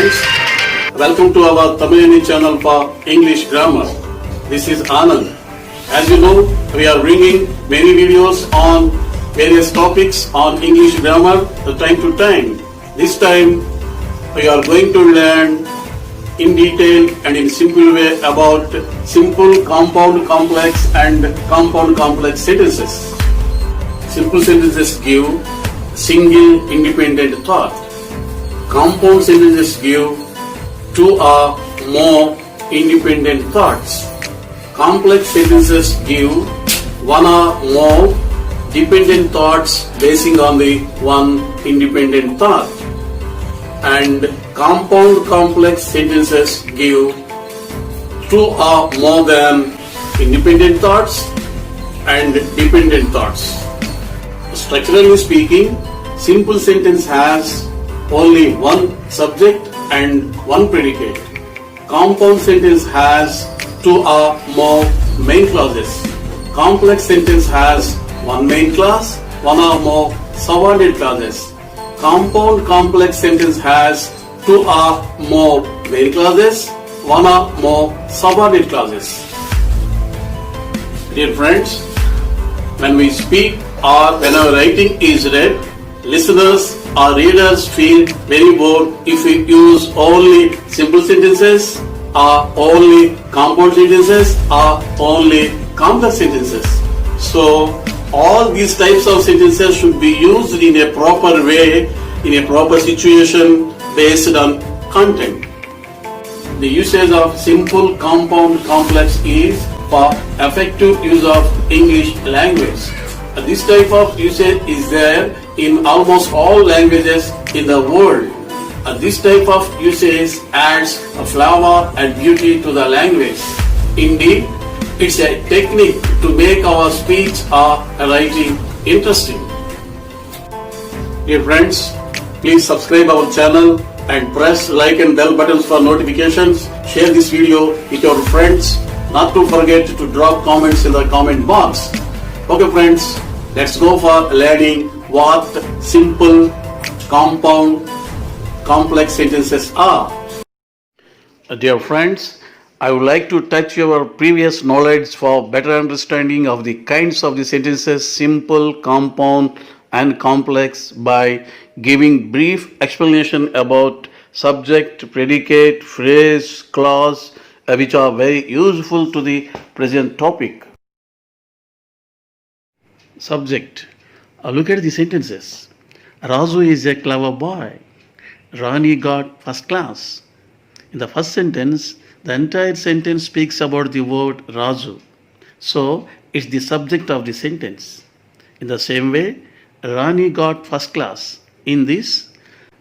friends, welcome to our Tamil channel for English grammar. This is Anand. As you know, we are bringing many videos on various topics on English grammar time to time. This time we are going to learn in detail and in simple way about simple, compound, complex and compound complex sentences. Simple sentences give single independent thought. Compound sentences give two or more independent thoughts. Complex sentences give one or more dependent thoughts basing on the one independent thought. And compound complex sentences give two or more than independent thoughts and dependent thoughts. Structurally speaking, simple sentence has only one subject and one predicate. Compound sentence has two or more main clauses. Complex sentence has one main clause, one or more subordinate clauses. Compound complex sentence has two or more main clauses, one or more subordinate clauses. Dear friends, when we speak or when our writing is read, listeners or readers feel very bored if we use only simple sentences or only compound sentences or only complex sentences. So all these types of sentences should be used in a proper way, in a proper situation based on content. The usage of simple, compound, complex is for effective use of English language. This type of usage is there in almost all languages in the world. This type of usage adds a flavor and beauty to the language. Indeed, it's a technique to make our speech or writing interesting. Dear friends, please subscribe our channel and press like and bell buttons for notifications. Share this video with your friends. Not to forget to drop comments in the comment box. Okay friends, let's go for learning what simple, compound, complex sentences are. Dear friends, I would like to touch your previous knowledge for better understanding of the kinds of the sentences simple, compound and complex by giving brief explanation about subject, predicate, phrase, clause, which are very useful to the present topic. Subject. Look at the sentences. Raju is a clever boy. Rani got first class. In the first sentence, the entire sentence speaks about the word Raju. So, it's the subject of the sentence. In the same way, Rani got first class. In this,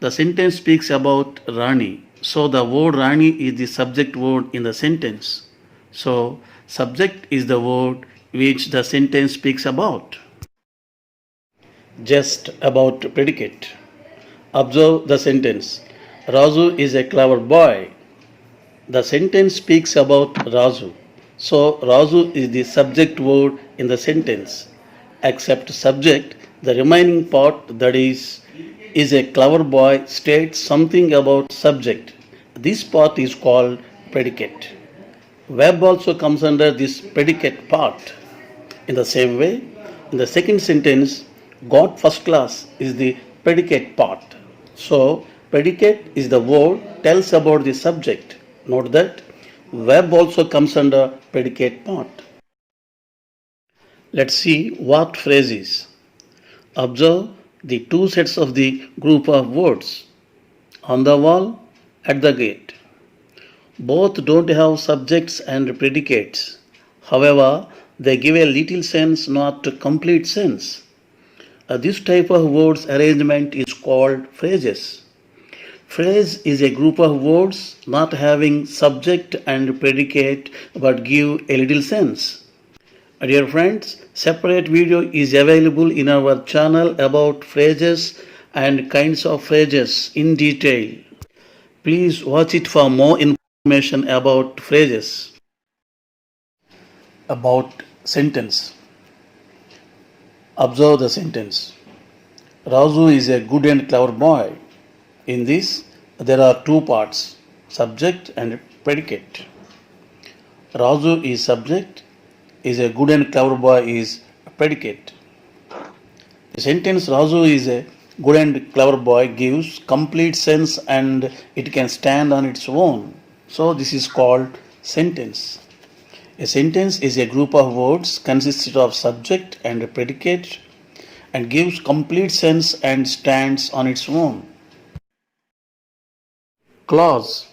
the sentence speaks about Rani. So, the word Rani is the subject word in the sentence. So, subject is the word which the sentence speaks about. Just about predicate. Observe the sentence. Raju is a clever boy. The sentence speaks about Raju. So Raju is the subject word in the sentence. Except subject, the remaining part, that is a clever boy, states something about subject. This part is called predicate. Verb also comes under this predicate part. In the same way, in the second sentence, got first class is the predicate part. So, predicate is the word tells about the subject. Note that verb also comes under predicate part. Let's see what phrases. Observe the two sets of the group of words. On the wall, at the gate. Both don't have subjects and predicates. However, they give a little sense, not a complete sense. This type of words arrangement is called phrases. Phrase is a group of words not having subject and predicate but give a little sense. Dear friends, separate video is available in our channel about phrases and kinds of phrases in detail. Please watch it for more information about phrases. About sentence. Observe the sentence. Raju is a good and clever boy. In this, There are two parts, subject and predicate. Raju is subject, is a good and clever boy is a predicate. The sentence Raju is a good and clever boy gives complete sense and it can stand on its own. So this is called sentence. A sentence is a group of words consisted of subject and a predicate and gives complete sense and stands on its own. Clause.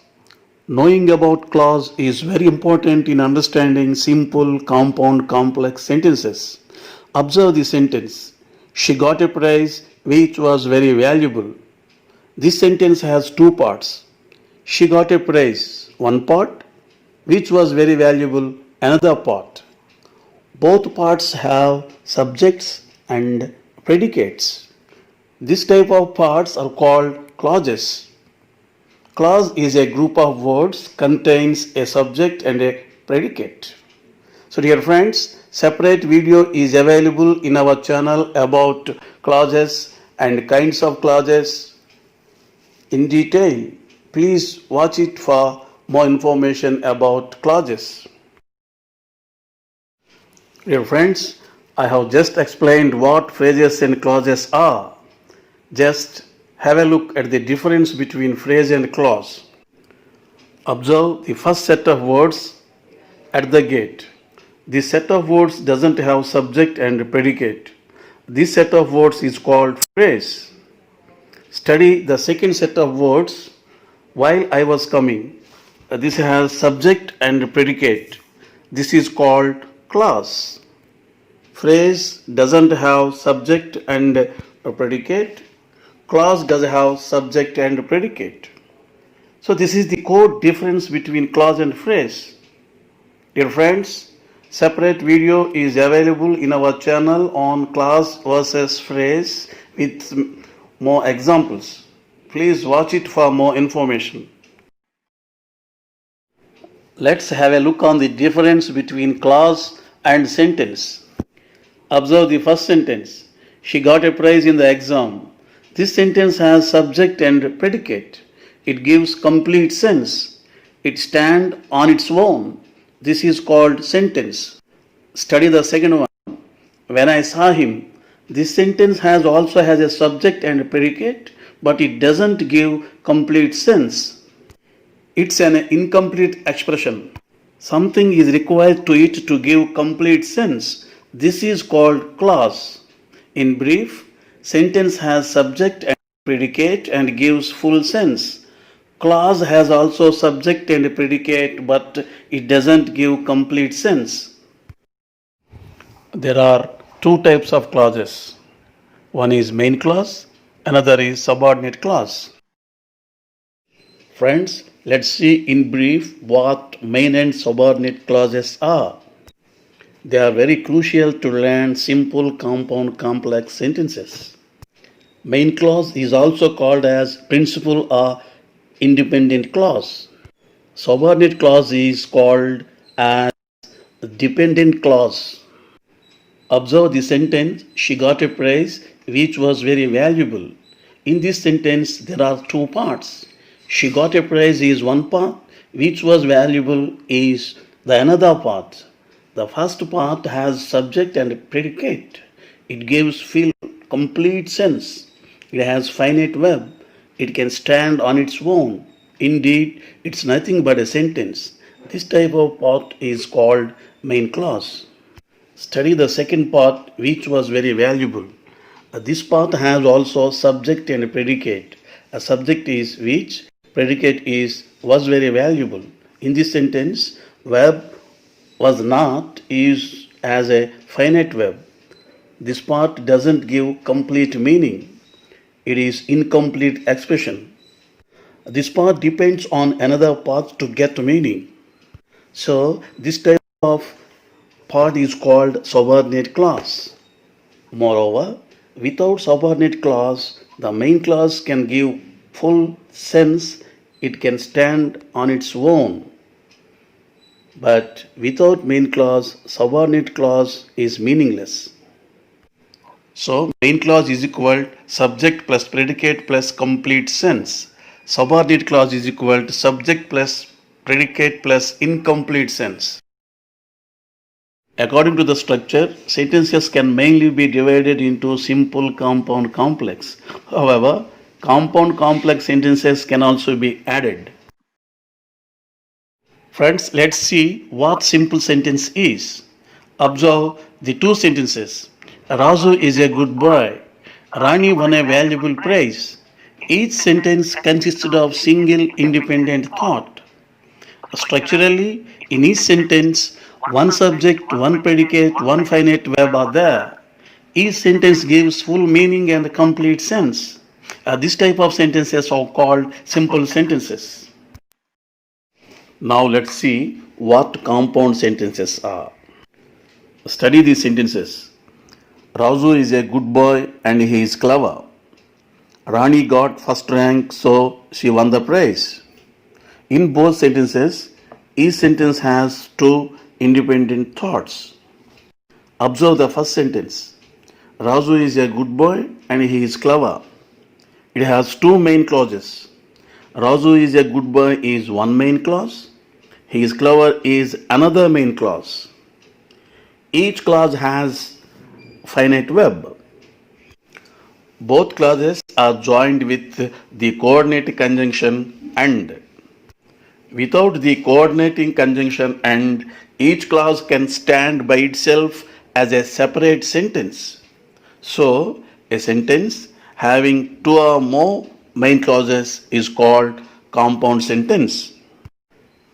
Knowing about clause is very important in understanding simple, compound, complex sentences. Observe the sentence. She got a prize which was very valuable. This sentence has two parts. She got a prize, one part, which was very valuable, another part. Both parts have subjects and predicates. This type of parts are called clauses. Clause is a group of words contains a subject and a predicate. So dear friends, separate video is available in our channel about clauses and kinds of clauses in detail. Please watch it for more information about clauses. Dear friends, I have just explained what phrases and clauses are. Just have a look at the difference between phrase and clause. Observe the first set of words at the gate. This set of words doesn't have subject and predicate. This set of words is called phrase. Study the second set of words, while I was coming. This has subject and predicate. This is called clause. Phrase doesn't have subject and predicate. Clause does have subject and predicate. So this is the core difference between clause and phrase. Dear friends, separate video is available in our channel on clause versus phrase with more examples. Please watch it for more information. Let's have a look on the difference between clause and sentence. Observe the first sentence. She got a prize in the exam. This sentence has subject and predicate. It gives complete sense. It stands on its own. This is called sentence. Study the second one. When I saw him. This sentence also has a subject and a predicate, but it doesn't give complete sense. It's an incomplete expression. Something is required to it to give complete sense. This is called clause. In brief, sentence has subject and predicate and gives full sense. Clause has also subject and predicate, but it doesn't give complete sense. There are two types of clauses. One is main clause, another is subordinate clause. Friends, let's see in brief what main and subordinate clauses are. They are very crucial to learn simple, compound, complex sentences. Main clause is also called as principal or independent clause. Subordinate clause is called as dependent clause. Observe the sentence, she got a prize which was very valuable. In this sentence, there are two parts. She got a prize is one part, which was valuable is the another part. The first part has subject and predicate. It gives complete sense. It has finite verb. It can stand on its own. Indeed, it's nothing but a sentence. This type of part is called main clause. Study the second part, which was very valuable. This part has also subject and predicate. A subject is which, predicate is was very valuable. In this sentence, verb was not used as a finite verb. This part doesn't give complete meaning. It is incomplete expression. This part depends on another part to get meaning. So this type of part is called subordinate clause. Moreover, without subordinate clause, the main clause can give full sense. It can stand on its own. But without main clause, subordinate clause is meaningless. So main clause is equal subject plus predicate plus complete sense. Subordinate clause is equal to subject plus predicate plus incomplete sense. According to the structure, sentences can mainly be divided into simple, compound, complex. However, compound complex sentences can also be added. Friends, let's see what simple sentence is. Observe the two sentences. Raju is a good boy. Rani won a valuable prize. Each sentence consisted of single independent thought. Structurally, in each sentence, one subject, one predicate, one finite verb are there. Each sentence gives full meaning and complete sense. This type of sentences are called simple sentences. Now let's see what compound sentences are. Study these sentences. Raju is a good boy and he is clever. Rani got first rank, so she won the prize. In both sentences, each sentence has two independent thoughts. Observe the first sentence. Raju is a good boy and he is clever. It has two main clauses. Raju is a good boy is one main clause. He is clever is another main clause. Each clause has finite verb. Both clauses are joined with the coordinating conjunction and. Without the coordinating conjunction and, each clause can stand by itself as a separate sentence. So, a sentence having two or more main clauses is called compound sentence.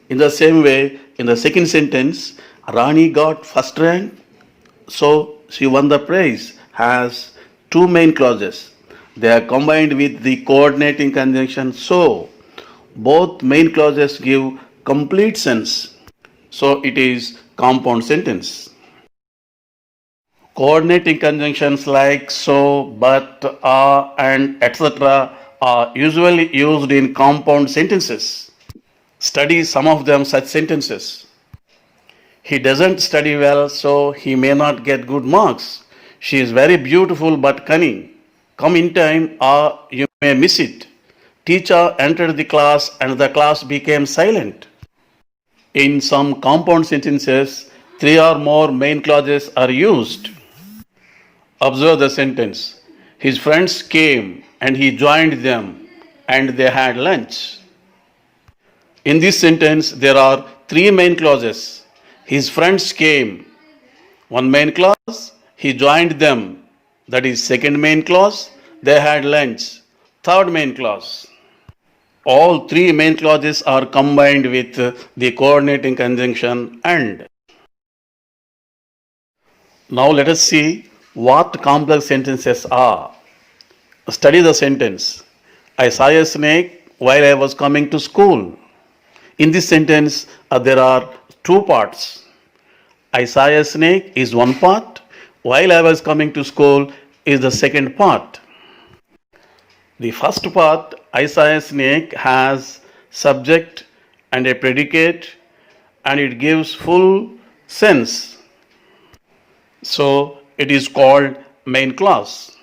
In the same way, in the second sentence, Rani got first rank, so she won the prize, has two main clauses. They are combined with the coordinating conjunction so. Both main clauses give complete sense. So it is compound sentence. Coordinating conjunctions like so, but, and etc. are usually used in compound sentences. Study some of them such sentences. He doesn't study well, so he may not get good marks. She is very beautiful but cunning. Come in time or you may miss it. Teacher entered the class and the class became silent. In some compound sentences, three or more main clauses are used. Observe the sentence. His friends came and he joined them and they had lunch. In this sentence, there are three main clauses. His friends came, one main clause. He joined them, that is second main clause. They had lunch, third main clause. All three main clauses are combined with the coordinating conjunction and. Now let us see what complex sentences are. Study the sentence. I saw a snake while I was coming to school. In this sentence, there are two parts. I saw a snake is one part, while I was coming to school is the second part. The first part, I saw a snake, has subject and a predicate and it gives full sense. So it is called main clause.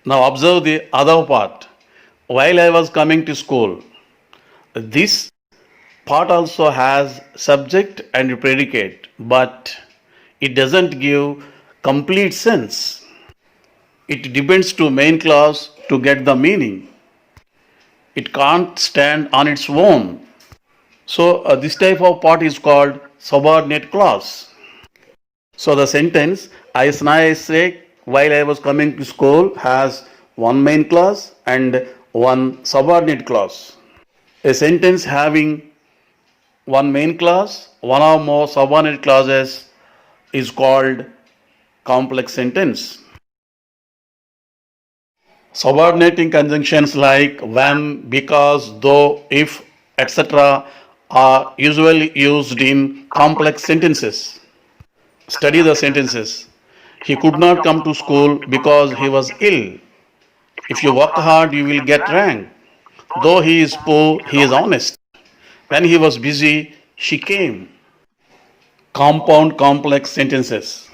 Now observe the other part. While I was coming to school, this part also has subject and predicate, but it doesn't give complete sense. It depends to main clause to get the meaning. It can't stand on its own. So this type of part is called subordinate clause. So the sentence, I saw a snake while I was coming to school has one main clause and one subordinate clause. A sentence having one main clause, one or more subordinate clauses is called complex sentence. Subordinating conjunctions like when, because, though, if, etc. are usually used in complex sentences. Study the sentences. He could not come to school because he was ill. If you work hard, you will get rank. Though he is poor, he is honest. When he was busy, she came. Compound complex sentences.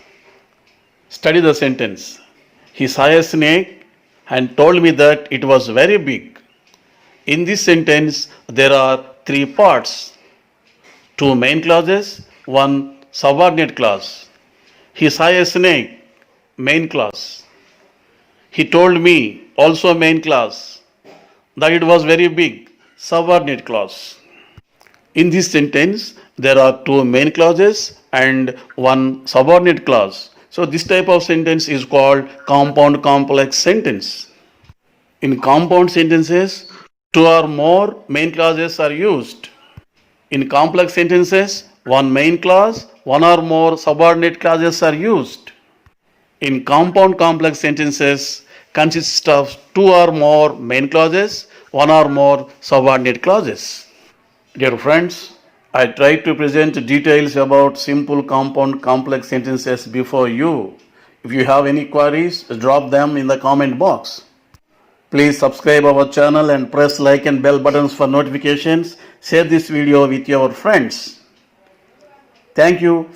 Study the sentence. He saw a snake and told me that it was very big. In this sentence, there are three parts: two main clauses, one subordinate clause. He saw a snake, main clause. He told me, also main clause, that it was very big, subordinate clause. In this sentence, there are two main clauses and one subordinate clause. So this type of sentence is called compound complex sentence. In compound sentences, two or more main clauses are used. In complex sentences, one main clause, one or more subordinate clauses are used. In compound complex sentences consist of two or more main clauses, one or more subordinate clauses. Dear friends, I tried to present details about simple compound complex sentences before you. If you have any queries, drop them in the comment box. Please subscribe our channel and press like and bell buttons for notifications. Share this video with your friends. Thank you.